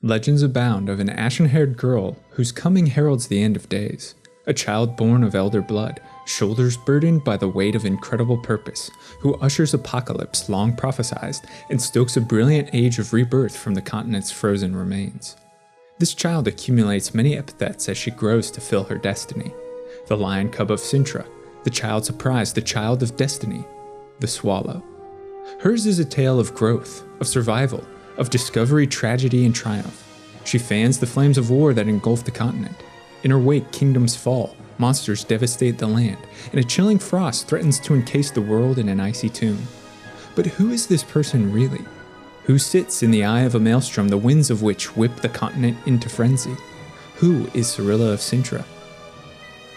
Legends abound of an ashen-haired girl whose coming heralds the end of days. A child born of elder blood, shoulders burdened by the weight of incredible purpose, who ushers apocalypse long prophesied and stokes a brilliant age of rebirth from the continent's frozen remains. This child accumulates many epithets as she grows to fill her destiny. The lion cub of Cintra, the child surprise, the child of destiny, the swallow. Hers is a tale of growth, of survival, of discovery, tragedy, and triumph. She fans the flames of war that engulf the continent. In her wake, kingdoms fall, monsters devastate the land, and a chilling frost threatens to encase the world in an icy tomb. But who is this person really? Who sits in the eye of a maelstrom, the winds of which whip the continent into frenzy? Who is Cirilla of Cintra?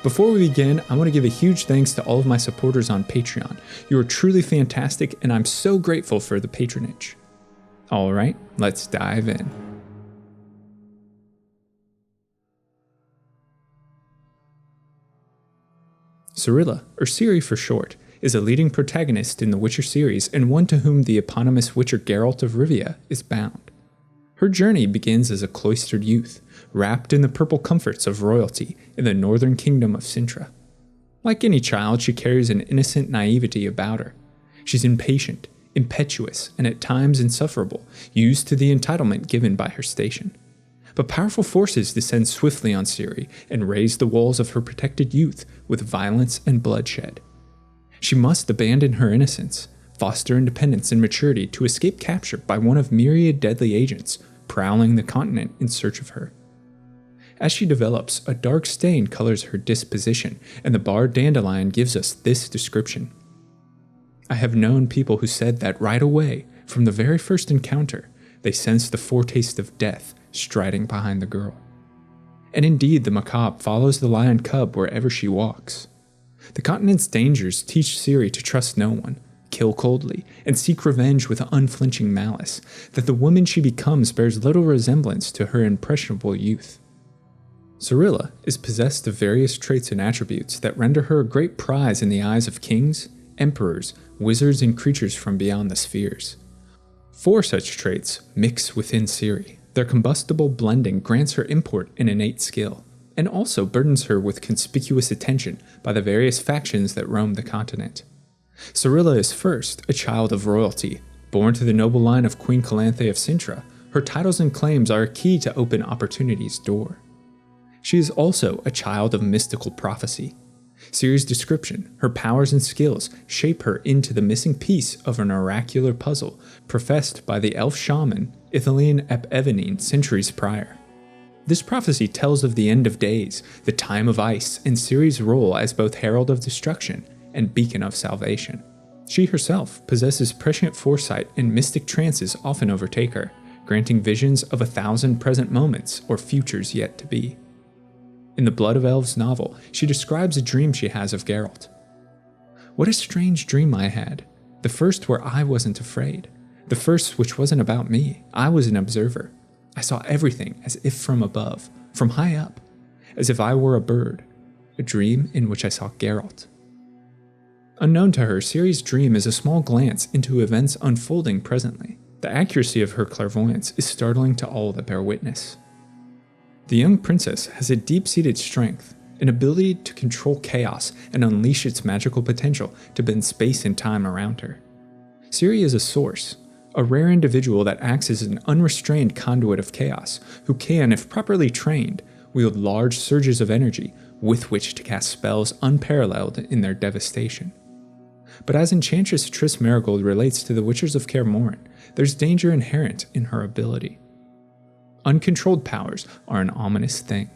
Before we begin, I want to give a huge thanks to all of my supporters on Patreon. You are truly fantastic, and I'm so grateful for the patronage. Alright, let's dive in. Cirilla, or Ciri for short, is a leading protagonist in the Witcher series and one to whom the eponymous Witcher Geralt of Rivia is bound. Her journey begins as a cloistered youth, wrapped in the purple comforts of royalty in the northern kingdom of Cintra. Like any child, she carries an innocent naivety about her. She's impatient, impetuous, and at times insufferable, used to the entitlement given by her station. But powerful forces descend swiftly on Ciri and raise the walls of her protected youth with violence and bloodshed. She must abandon her innocence, foster independence and maturity to escape capture by one of myriad deadly agents prowling the continent in search of her. As she develops, a dark stain colors her disposition, and the bard Dandelion gives us this description. I have known people who said that right away, from the very first encounter, they sensed the foretaste of death striding behind the girl. And indeed, the macabre follows the lion cub wherever she walks. The continent's dangers teach Ciri to trust no one, kill coldly, and seek revenge with unflinching malice, that the woman she becomes bears little resemblance to her impressionable youth. Cirilla is possessed of various traits and attributes that render her a great prize in the eyes of kings, emperors, wizards, and creatures from beyond the spheres. 4 such traits mix within Ciri. Their combustible blending grants her import and innate skill, and also burdens her with conspicuous attention by the various factions that roam the continent. Cirilla is first a child of royalty. Born to the noble line of Queen Calanthe of Cintra, her titles and claims are a key to open opportunity's door. She is also a child of mystical prophecy. Ciri's description, her powers and skills shape her into the missing piece of an oracular puzzle professed by the elf shaman Ithilien ep Evenine centuries prior. This prophecy tells of the end of days, the time of ice, and Ciri's role as both herald of destruction and beacon of salvation. She herself possesses prescient foresight, and mystic trances often overtake her, granting visions of 1,000 present moments or futures yet to be. In the Blood of Elves novel, she describes a dream she has of Geralt. What a strange dream I had, the first where I wasn't afraid, the first which wasn't about me. I was an observer. I saw everything as if from above, from high up, as if I were a bird, a dream in which I saw Geralt. Unknown to her, Ciri's dream is a small glance into events unfolding presently. The accuracy of her clairvoyance is startling to all that bear witness. The young princess has a deep-seated strength, an ability to control chaos and unleash its magical potential to bend space and time around her. Ciri is a source, a rare individual that acts as an unrestrained conduit of chaos, who can, if properly trained, wield large surges of energy with which to cast spells unparalleled in their devastation. But as Enchantress Triss Merigold relates to the Witchers of Kaer Morhen, there's danger inherent in her ability. Uncontrolled powers are an ominous thing,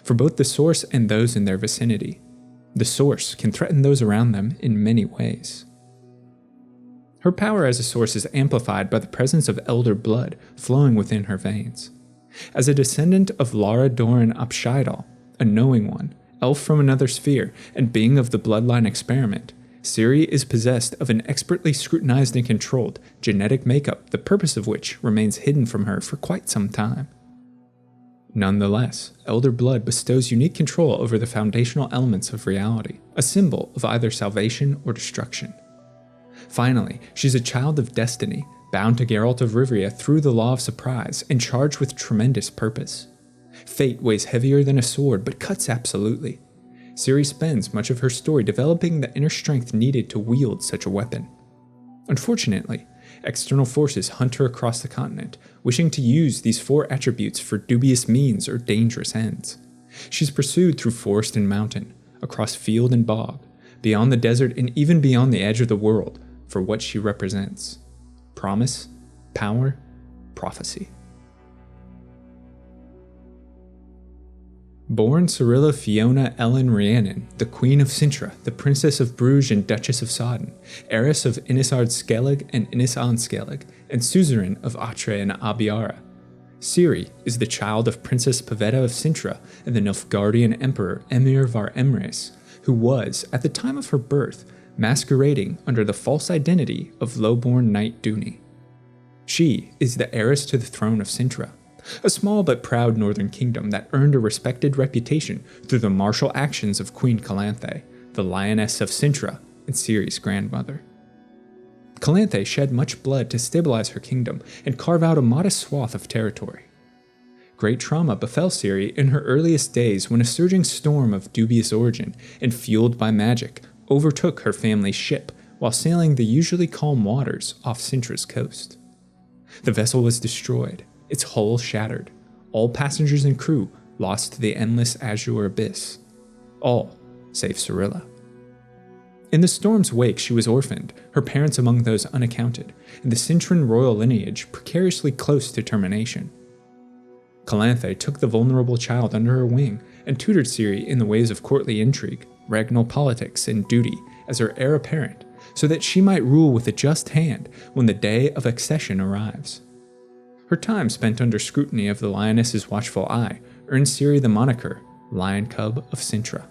for both the source and those in their vicinity. The source can threaten those around them in many ways. Her power as a source is amplified by the presence of elder blood flowing within her veins. As a descendant of Lara Doran ap Shydal, a knowing one, elf from another sphere, and being of the bloodline experiment, Ciri is possessed of an expertly scrutinized and controlled genetic makeup, the purpose of which remains hidden from her for quite some time. Nonetheless, elder blood bestows unique control over the foundational elements of reality, a symbol of either salvation or destruction. Finally, she's a child of destiny, bound to Geralt of Rivia through the law of surprise and charged with tremendous purpose. Fate weighs heavier than a sword, but cuts absolutely. Ciri spends much of her story developing the inner strength needed to wield such a weapon. Unfortunately, external forces hunt her across the continent, wishing to use these 4 attributes for dubious means or dangerous ends. She's pursued through forest and mountain, across field and bog, beyond the desert and even beyond the edge of the world for what she represents. Promise, power, prophecy. Born Cirilla Fiona Ellen Rhiannon, the Queen of Cintra, the Princess of Bruges and Duchess of Sodden, heiress of Inisard Skellig and Inis-an Skellig, and suzerain of Atre and Abiara, Ciri is the child of Princess Pavetta of Cintra and the Nilfgaardian Emperor Emhyr var Emreis, who was, at the time of her birth, masquerading under the false identity of lowborn Knight Duny. She is the heiress to the throne of Cintra, a small but proud northern kingdom that earned a respected reputation through the martial actions of Queen Calanthe, the Lioness of Cintra and Ciri's grandmother. Calanthe shed much blood to stabilize her kingdom and carve out a modest swath of territory. Great trauma befell Ciri in her earliest days when a surging storm of dubious origin and fueled by magic overtook her family's ship while sailing the usually calm waters off Cintra's coast. The vessel was destroyed, its hull shattered, all passengers and crew lost to the endless azure abyss, all save Cirilla. In the storm's wake she was orphaned, her parents among those unaccounted, and the Cintran royal lineage precariously close to termination. Calanthe took the vulnerable child under her wing and tutored Ciri in the ways of courtly intrigue, regnal politics, and duty as her heir apparent, so that she might rule with a just hand when the day of accession arrives. Her time spent under scrutiny of the lioness's watchful eye earned Ciri the moniker Lion Cub of Cintra.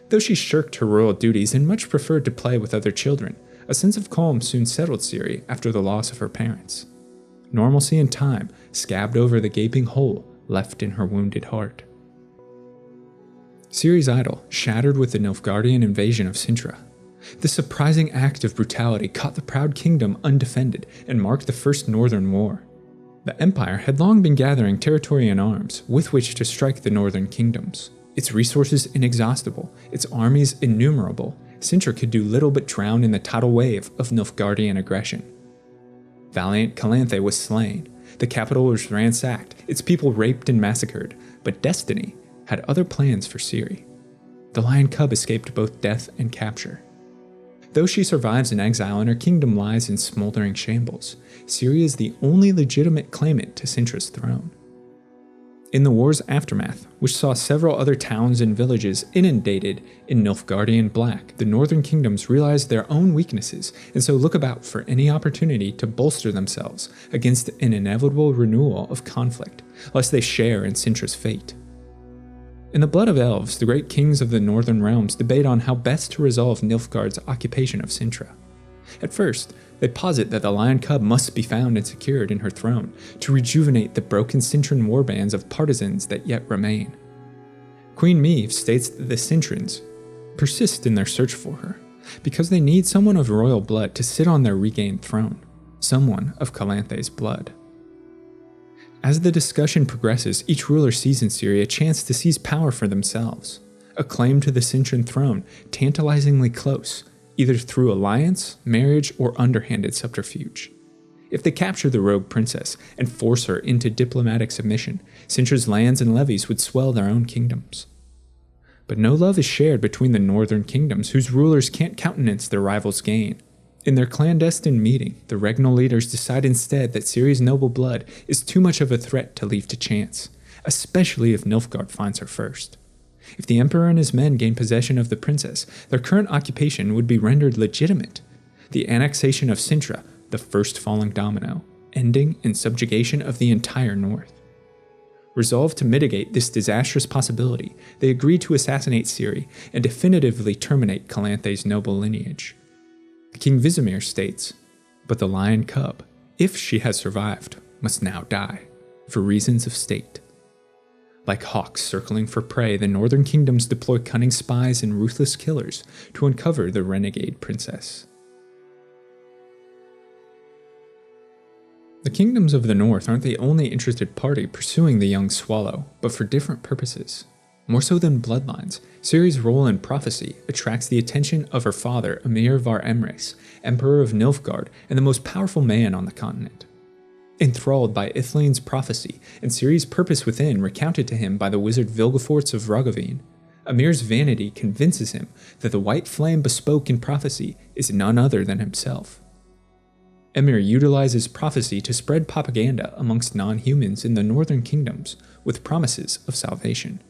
Though she shirked her royal duties and much preferred to play with other children, a sense of calm soon settled Ciri after the loss of her parents. Normalcy and time scabbed over the gaping hole left in her wounded heart. Ciri's idol shattered with the Nilfgaardian invasion of Cintra. This surprising act of brutality caught the proud kingdom undefended and marked the First Northern War. The Empire had long been gathering territory and arms with which to strike the northern kingdoms. Its resources inexhaustible, its armies innumerable, Cintra could do little but drown in the tidal wave of Nilfgaardian aggression. Valiant Calanthe was slain, the capital was ransacked, its people raped and massacred, but destiny had other plans for Ciri. The Lion Cub escaped both death and capture. Though she survives in exile and her kingdom lies in smoldering shambles, Ciri is the only legitimate claimant to Cintra's throne. In the war's aftermath, which saw several other towns and villages inundated in Nilfgaardian black, the northern kingdoms realized their own weaknesses and so look about for any opportunity to bolster themselves against an inevitable renewal of conflict, lest they share in Cintra's fate. In the blood of elves, the great kings of the northern realms debate on how best to resolve Nilfgaard's occupation of Cintra. At first, they posit that the Lion Cub must be found and secured in her throne to rejuvenate the broken Cintran warbands of partisans that yet remain. Queen Meve states that the Cintrans persist in their search for her, because they need someone of royal blood to sit on their regained throne, someone of Calanthe's blood. As the discussion progresses, each ruler sees in Ciri a chance to seize power for themselves, a claim to the Cintran throne tantalizingly close, either through alliance, marriage, or underhanded subterfuge. If they capture the rogue princess and force her into diplomatic submission, Cintra's lands and levies would swell their own kingdoms. But no love is shared between the northern kingdoms, whose rulers can't countenance their rivals' gain. In their clandestine meeting, the regnal leaders decide instead that Ciri's noble blood is too much of a threat to leave to chance, especially if Nilfgaard finds her first. If the emperor and his men gain possession of the princess, their current occupation would be rendered legitimate. The annexation of Cintra, the first falling domino, ending in subjugation of the entire north. Resolved to mitigate this disastrous possibility, they agreed to assassinate Ciri and definitively terminate Calanthe's noble lineage. King Vizimir states, "But the Lion Cub, if she has survived, must now die, for reasons of state." Like hawks circling for prey, the northern kingdoms deploy cunning spies and ruthless killers to uncover the renegade princess. kingdoms of the north aren't the only interested party pursuing the young swallow, but for different purposes. More so than bloodlines, Ciri's role in prophecy attracts the attention of her father, Emir var Emreis, Emperor of Nilfgaard and the most powerful man on the continent. Enthralled by Ithlinne's prophecy and Ciri's purpose within recounted to him by the wizard Vilgefortz of Roggeveen, Emir's vanity convinces him that the white flame bespoke in prophecy is none other than himself. Emir utilizes prophecy to spread propaganda amongst non-humans in the northern kingdoms with promises of salvation.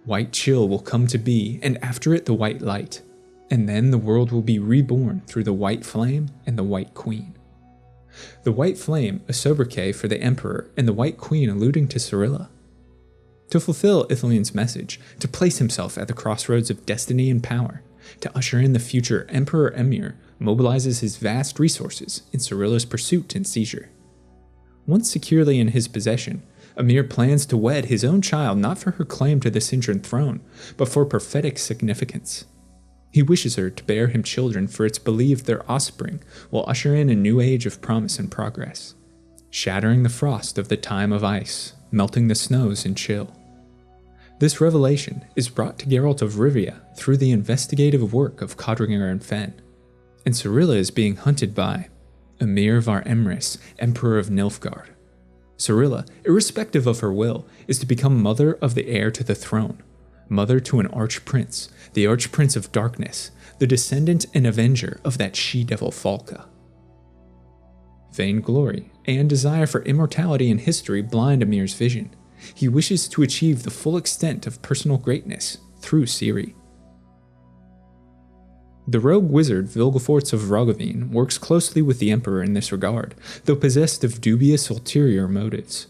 White chill will come to be, and after it the white light, and then the world will be reborn through the white flame and the white queen. The white flame a sobriquet for the emperor, and the white queen alluding to Cirilla. To fulfill Ithlinne's message, to place himself at the crossroads of destiny and power, to usher in the future, Emperor Emir mobilizes his vast resources in Cirilla's pursuit and seizure. Once securely in his possession, Emir plans to wed his own child not for her claim to the Cintran throne, but for prophetic significance. He wishes her to bear him children, for it's believed their offspring will usher in a new age of promise and progress, shattering the frost of the time of ice, melting the snows in chill. This revelation is brought to Geralt of Rivia through the investigative work of Codringer and Fen, and Cirilla is being hunted by Emir var Emreis, Emperor of Nilfgaard. Cirilla, irrespective of her will, is to become mother of the heir to the throne, mother to an archprince, the archprince of darkness, the descendant and avenger of that she-devil Falka. Vainglory and desire for immortality and history blind Emir's vision. He wishes to achieve the full extent of personal greatness through Ciri. The rogue wizard Vilgefortz of Roggeveen works closely with the Emperor in this regard, though possessed of dubious ulterior motives.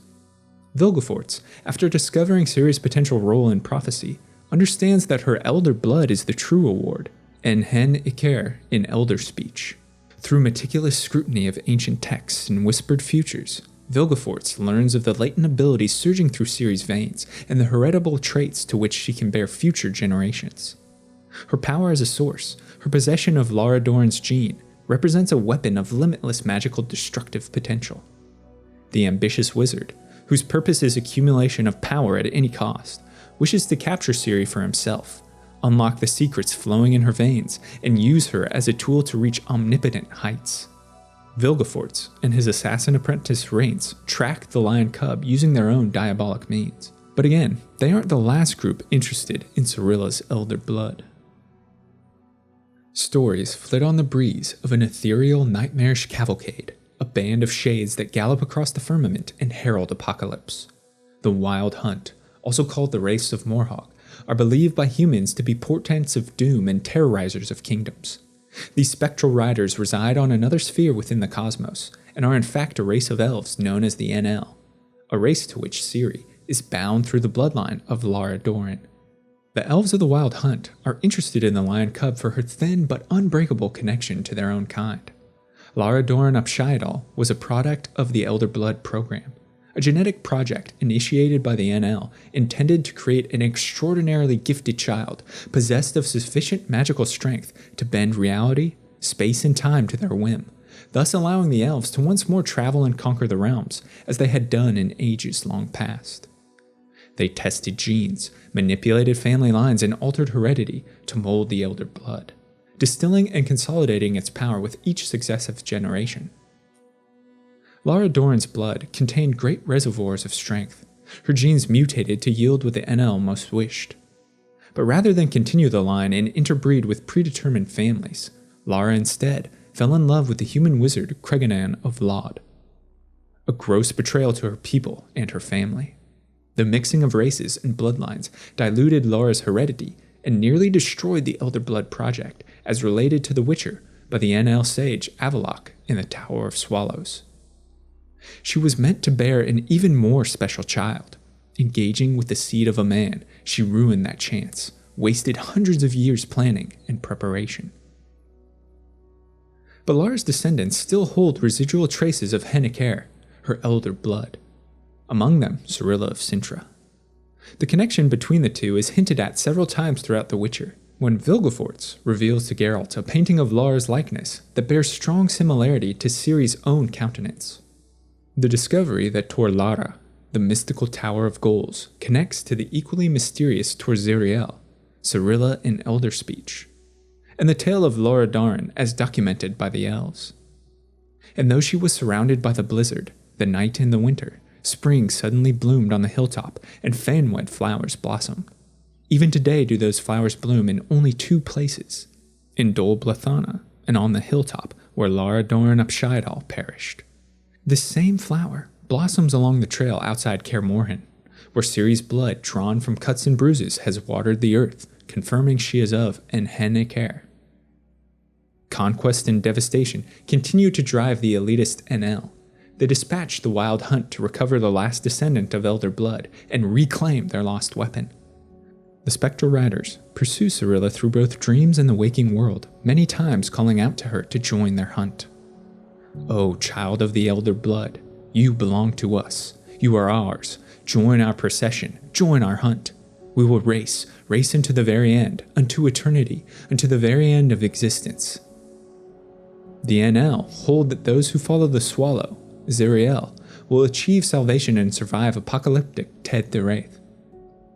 Vilgefortz, after discovering Ciri's potential role in prophecy, understands that her elder blood is the true reward, en hen iker in elder speech. Through meticulous scrutiny of ancient texts and whispered futures, Vilgefortz learns of the latent abilities surging through Ciri's veins and the heritable traits to which she can bear future generations. Her power as a source, her possession of Lara Dorren's gene, represents a weapon of limitless magical destructive potential. The ambitious wizard, whose purpose is accumulation of power at any cost, wishes to capture Ciri for himself, unlock the secrets flowing in her veins, and use her as a tool to reach omnipotent heights. Vilgefortz and his assassin apprentice Reince track the lion cub using their own diabolic means. But again, they aren't the last group interested in Cirilla's elder blood. Stories flit on the breeze of an ethereal, nightmarish cavalcade, a band of shades that gallop across the firmament and herald apocalypse. The Wild Hunt, also called the race of Morhog, are believed by humans to be portents of doom and terrorizers of kingdoms. These spectral riders reside on another sphere within the cosmos, and are in fact a race of elves known as the NL, a race to which Ciri is bound through the bloodline of Lara Dorren. The elves of the Wild Hunt are interested in the lion cub for her thin but unbreakable connection to their own kind. Lara Dorren ap Shaiadal was a product of the Elder Blood program, a genetic project initiated by the NL intended to create an extraordinarily gifted child possessed of sufficient magical strength to bend reality, space, and time to their whim, thus allowing the elves to once more travel and conquer the realms as they had done in ages long past. They tested genes, manipulated family lines, and altered heredity to mold the Elder Blood, distilling and consolidating its power with each successive generation. Lara Dorren's blood contained great reservoirs of strength. Her genes mutated to yield what the NL most wished. But rather than continue the line and interbreed with predetermined families, Lara instead fell in love with the human wizard Creganan of Lod. A gross betrayal to her people and her family. The mixing of races and bloodlines diluted Lara's heredity and nearly destroyed the Elder Blood project as related to the Witcher by the NL sage Avallac'h in the Tower of Swallows. She was meant to bear an even more special child. Engaging with the seed of a man, she ruined that chance, wasted hundreds of years planning and preparation. But Lara's descendants still hold residual traces of Henneker, her elder blood. Among them, Cirilla of Cintra. The connection between the two is hinted at several times throughout The Witcher, when Vilgefortz reveals to Geralt a painting of Lara's likeness that bears strong similarity to Ciri's own countenance. The discovery that Tor Lara, the mystical tower of goals, connects to the equally mysterious Tor Ziriel, Cirilla in Elder speech, and the tale of Laura Darin as documented by the elves. And though she was surrounded by the blizzard, the night and the winter, spring suddenly bloomed on the hilltop and fanwed flowers blossomed. Even today do those flowers bloom in only two places, in Dol Blathana and on the hilltop where Lara Doran ap Shaiddal perished. This same flower blossoms along the trail outside Kaer Morhen, where Ciri's blood drawn from cuts and bruises has watered the earth, confirming she is of Enhen-Eker. Conquest and devastation continue to drive the elitist NL. They dispatch the Wild Hunt to recover the last descendant of Elder blood and reclaim their lost weapon. The Spectral Riders pursue Cirilla through both dreams and the waking world, many times calling out to her to join their hunt. O child of the Elder blood, you belong to us. You are ours. Join our procession. Join our hunt. We will race into the very end, unto eternity, unto the very end of existence. The NL hold that those who follow the Swallow, Ziriel, will achieve salvation and survive apocalyptic Ted the Wraith.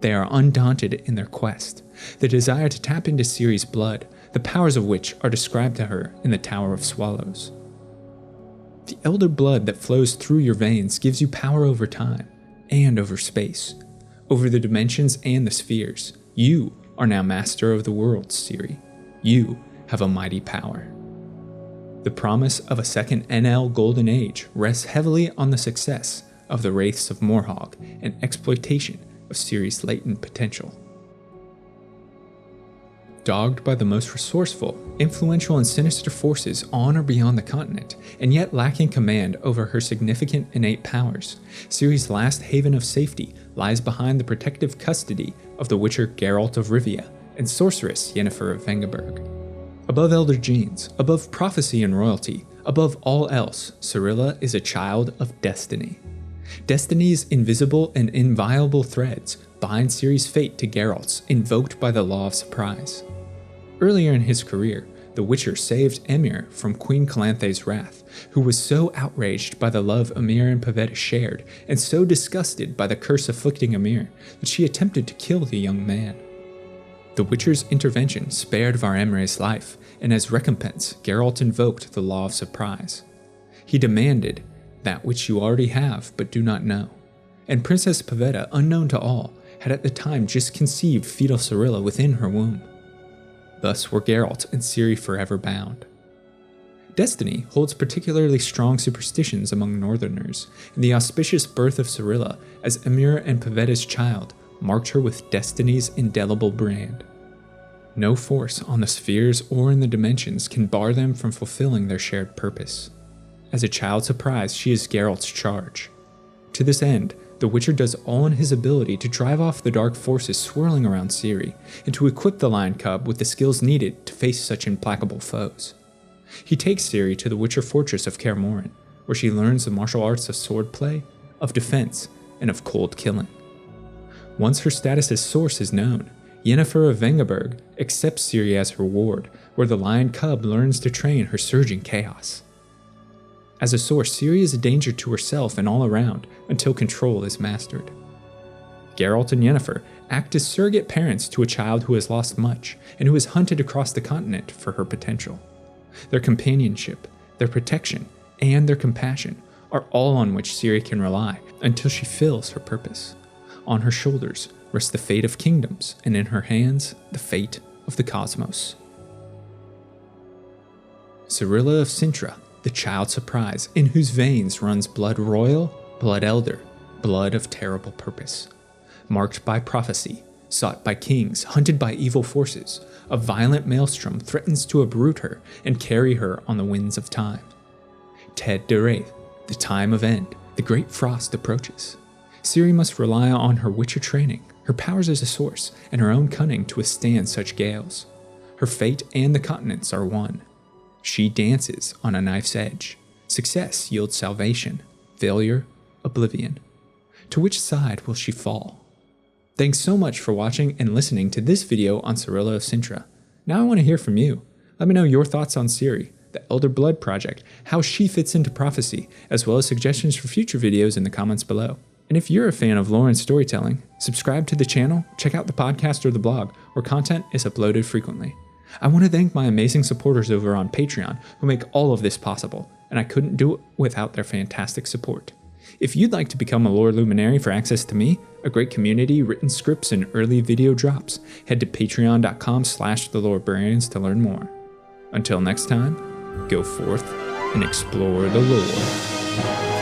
They are undaunted in their quest. They desire to tap into Ciri's blood, the powers of which are described to her in the Tower of Swallows. The Elder blood that flows through your veins gives you power over time and over space, over the dimensions and the spheres. You are now master of the worlds, Ciri. You have a mighty power. The promise of a second NL Golden Age rests heavily on the success of the Wraiths of Morhog and exploitation of Ciri's latent potential. Dogged by the most resourceful, influential, and sinister forces on or beyond the continent, and yet lacking command over her significant innate powers, Ciri's last haven of safety lies behind the protective custody of the Witcher Geralt of Rivia and sorceress Yennefer of Vengerberg. Above elder genes, above prophecy and royalty, above all else, Cirilla is a child of destiny. Destiny's invisible and inviolable threads bind Ciri's fate to Geralt's, invoked by the law of surprise. Earlier in his career, the Witcher saved Emhyr from Queen Calanthe's wrath, who was so outraged by the love Emhyr and Pavetta shared, and so disgusted by the curse afflicting Emhyr, that she attempted to kill the young man. The Witcher's intervention spared Var Emre's life, and as recompense, Geralt invoked the law of surprise. He demanded that which you already have but do not know, and Princess Pavetta, unknown to all, had at the time just conceived fetal Cirilla within her womb. Thus were Geralt and Ciri forever bound. Destiny holds particularly strong superstitions among Northerners, and the auspicious birth of Cirilla as Emhyr and Pavetta's child marked her with Destiny's indelible brand. No force on the spheres or in the dimensions can bar them from fulfilling their shared purpose. As a child surprise, she is Geralt's charge. To this end, the Witcher does all in his ability to drive off the dark forces swirling around Ciri, and to equip the lion cub with the skills needed to face such implacable foes. He takes Ciri to the Witcher fortress of Kaer Morhen, where she learns the martial arts of swordplay, of defense, and of cold killing. Once her status as source is known, Yennefer of Vengerberg accepts Ciri as her ward, where the lion cub learns to train her surging chaos. As a source, Ciri is a danger to herself and all around until control is mastered. Geralt and Yennefer act as surrogate parents to a child who has lost much and who is hunted across the continent for her potential. Their companionship, their protection, and their compassion are all on which Ciri can rely until she fills her purpose. On her shoulders rests the fate of kingdoms, and in her hands, the fate of the cosmos. Cirilla of Cintra, the child surprise, in whose veins runs blood royal, blood elder, blood of terrible purpose. Marked by prophecy, sought by kings, hunted by evil forces, a violent maelstrom threatens to uproot her and carry her on the winds of time. Ted the Wraith, the time of end, the great frost approaches. Ciri must rely on her Witcher training, her powers as a source, and her own cunning to withstand such gales. Her fate and the continents are one. She dances on a knife's edge. Success yields salvation, failure, oblivion. To which side will she fall? Thanks so much for watching and listening to this video on Cirilla of Cintra. Now I want to hear from you. Let me know your thoughts on Ciri, the Elder Blood Project, how she fits into prophecy, as well as suggestions for future videos in the comments below. And if you're a fan of lore and storytelling, subscribe to the channel, check out the podcast or the blog, where content is uploaded frequently. I want to thank my amazing supporters over on Patreon who make all of this possible, and I couldn't do it without their fantastic support. If you'd like to become a lore luminary for access to me, a great community, written scripts, and early video drops, head to patreon.com/thelorebrarians to learn more. Until next time, go forth and explore the lore.